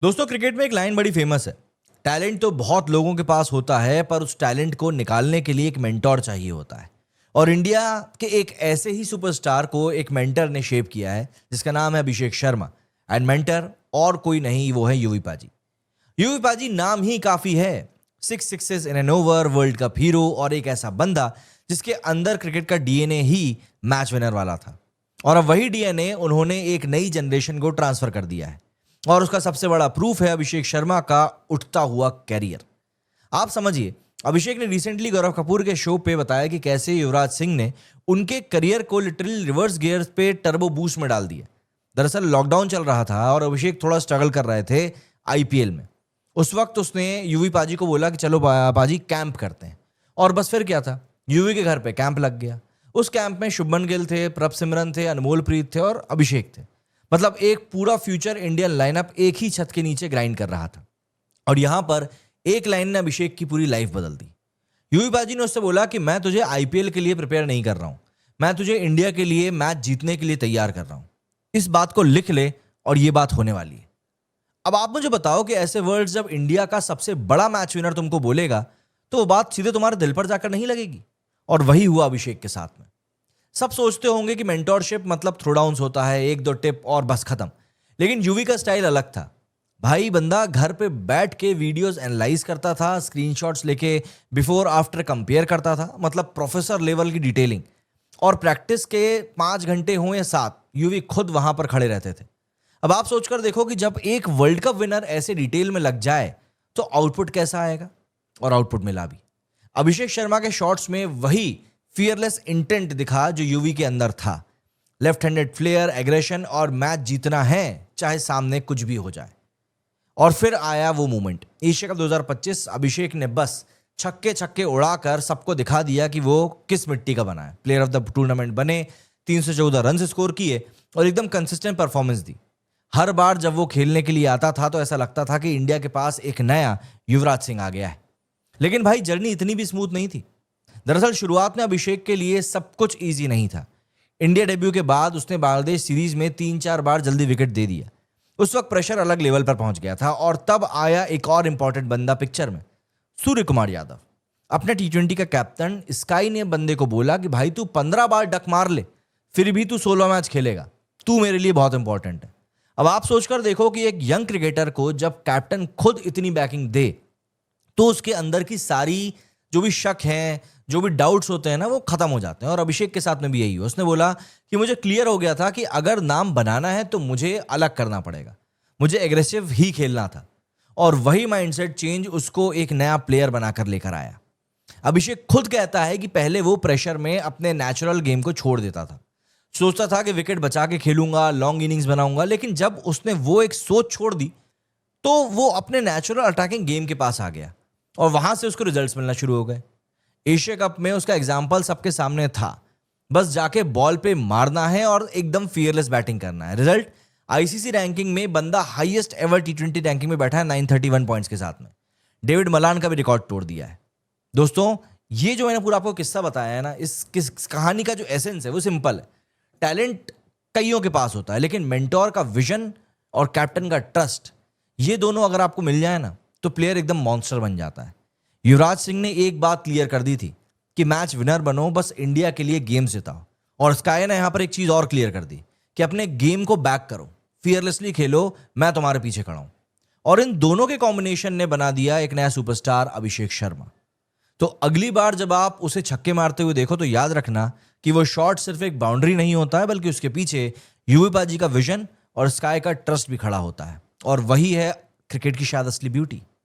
दोस्तों, क्रिकेट में एक लाइन बड़ी फेमस है। टैलेंट तो बहुत लोगों के पास होता है, पर उस टैलेंट को निकालने के लिए एक मेंटोर चाहिए होता है। और इंडिया के एक ऐसे ही सुपरस्टार को एक मेंटर ने शेप किया है, जिसका नाम है अभिषेक शर्मा। एंड मेंटर और कोई नहीं, वो है यूवी पाजी। यूवी पाजी नाम ही काफी है। 6 sixes in an over, world cup hero और एक ऐसा बंदा जिसके अंदर क्रिकेट का डीएनए ही मैच विनर वाला था। और अब वही डीएनए उन्होंने एक नई जनरेशन को ट्रांसफर कर दिया है। और उसका सबसे बड़ा प्रूफ है अभिषेक शर्मा का उठता हुआ कैरियर। आप समझिए, अभिषेक ने रिसेंटली गौरव कपूर के शो पे बताया कि कैसे युवराज सिंह ने उनके करियर को लिटरली रिवर्स गियर्स पे टर्बो बूस्ट में डाल दिया। दरअसल लॉकडाउन चल रहा था और अभिषेक थोड़ा स्ट्रगल कर रहे थे आईपीएल में। उस वक्त उसने यूवी पाजी को बोला कि चलो पाजी कैंप करते हैं। और बस फिर क्या था, यूवी के घर पे कैंप लग गया। उस कैंप में शुभमन गिल थे, प्रभ सिमरन थे, अनमोल प्रीत थे और अभिषेक थे। मतलब एक पूरा फ्यूचर इंडियन लाइनअप एक ही छत के नीचे ग्राइंड कर रहा था। और यहां पर एक लाइन ने अभिषेक की पूरी लाइफ बदल दी। यूवी बाजी ने उससे बोला कि मैं तुझे आईपीएल के लिए प्रिपेयर नहीं कर रहा हूं, मैं तुझे इंडिया के लिए मैच जीतने के लिए तैयार कर रहा हूं। इस बात को लिख ले और ये बात होने वाली है। अब आप मुझे बताओ कि ऐसे वर्ड्स जब इंडिया का सबसे बड़ा मैच विनर तुमको बोलेगा, तो वो बात सीधे तुम्हारे दिल पर जाकर नहीं लगेगी। और वही हुआ अभिषेक के साथ में। सब सोचते होंगे कि मेंटोरशिप मतलब थ्रो डाउन्स होता है, एक दो टिप और बस खत्म। लेकिन यूवी का स्टाइल अलग था। भाई बंदा घर पे बैठ के वीडियोस एनालाइज करता था, स्क्रीनशॉट्स लेके बिफोर आफ्टर कंपेयर करता था। मतलब प्रोफेसर लेवल की डिटेलिंग। और प्रैक्टिस के 5 घंटे हों या 7, यूवी खुद वहां पर खड़े रहते थे। अब आप सोचकर देखो कि जब एक वर्ल्ड कप विनर ऐसे डिटेल में लग जाए तो आउटपुट कैसा आएगा। और आउटपुट मिला भी। अभिषेक शर्मा के शॉट्स में वही फियरलेस इंटेंट दिखा जो यूवी के अंदर था। लेफ्ट हैंडेड फ्लेयर, एग्रेशन और मैच जीतना है चाहे सामने कुछ भी हो जाए। और फिर आया वो मोमेंट, एशिया कप 2025। अभिषेक ने बस छक्के छक्के उड़ाकर सबको दिखा दिया कि वो किस मिट्टी का बना है। प्लेयर ऑफ द टूर्नामेंट बने, 314 रन स्कोर किए और एकदम कंसिस्टेंट परफॉर्मेंस दी। हर बार जब वो खेलने के लिए आता था तो ऐसा लगता था कि इंडिया के पास एक नया युवराज सिंह आ गया है। लेकिन भाई जर्नी इतनी भी स्मूथ नहीं थी। दरअसल शुरुआत में अभिषेक के लिए सब कुछ इजी नहीं था। इंडिया डेब्यू के बाद उसने बांग्लादेश सीरीज में 3-4 बार जल्दी विकेट दे दिया। उस वक्त प्रेशर अलग लेवल पर पहुंच गया था। और तब आया एक और इंपॉर्टेंट बंदा पिक्चर में, सूर्य कुमार यादव। अपने टी20 का कैप्टन। स्काई ने बंदे को बोला कि भाई तू 15 बार डक मार ले, फिर भी तू 16 मैच खेलेगा, तू मेरे लिए बहुत इंपॉर्टेंट है। अब आप सोचकर देखो कि एक यंग क्रिकेटर को जब कैप्टन खुद इतनी बैकिंग दे, तो उसके अंदर की सारी जो भी शक हैं, जो भी डाउट्स होते हैं ना, वो खत्म हो जाते हैं। और अभिषेक के साथ में भी यही हुआ। उसने बोला कि मुझे क्लियर हो गया था कि अगर नाम बनाना है तो मुझे अलग करना पड़ेगा, मुझे एग्रेसिव ही खेलना था। और वही माइंडसेट चेंज उसको एक नया प्लेयर बनाकर लेकर आया। अभिषेक खुद कहता है कि पहले वो प्रेशर में अपने नेचुरल गेम को छोड़ देता था। सोचता था कि विकेट बचा के खेलूंगा, लॉन्ग इनिंग्स बनाऊंगा। लेकिन जब उसने वो एक सोच छोड़ दी तो वो अपने नेचुरल अटैकिंग गेम के पास आ गया। और वहां से उसको रिजल्ट्स मिलना शुरू हो गए। एशिया कप में उसका एग्जाम्पल सबके सामने था। बस जाके बॉल पे मारना है और एकदम फियरलेस बैटिंग करना है। रिजल्ट, आईसीसी रैंकिंग में बंदा हाईएस्ट एवर टी20 रैंकिंग में बैठा है 931 पॉइंट्स के साथ में। डेविड मलान का भी रिकॉर्ड तोड़ दिया है। दोस्तों, ये जो मैंने पूरा आपको किस्सा बताया है ना, इस कहानी का जो एसेंस है वो सिंपल है। टैलेंट कईयों के पास होता है, लेकिन मेंटोर का विजन और कैप्टन का ट्रस्ट, ये दोनों अगर आपको मिल जाए ना, तो प्लेयर एकदम मॉन्स्टर बन जाता है। युवराज सिंह ने एक बात क्लियर कर दी थी कि मैच विनर बनो, बस इंडिया के लिए गेम जिताओ। और स्काई ने यहां पर एक चीज और क्लियर कर दी कि अपने गेम को बैक करो, फियरलेसली खेलो, मैं तुम्हारे पीछे खड़ा हूं। और इन दोनों के कॉम्बिनेशन ने बना दिया एक नया सुपरस्टार अभिषेक शर्मा। तो अगली बार जब आप उसे छक्के मारते हुए देखो तो याद रखना कि वो शॉट सिर्फ एक बाउंड्री नहीं होता है, बल्कि उसके पीछे यूवी पाजी का विजन और स्काई का ट्रस्ट भी खड़ा होता है। और वही है क्रिकेट की शायद असली ब्यूटी।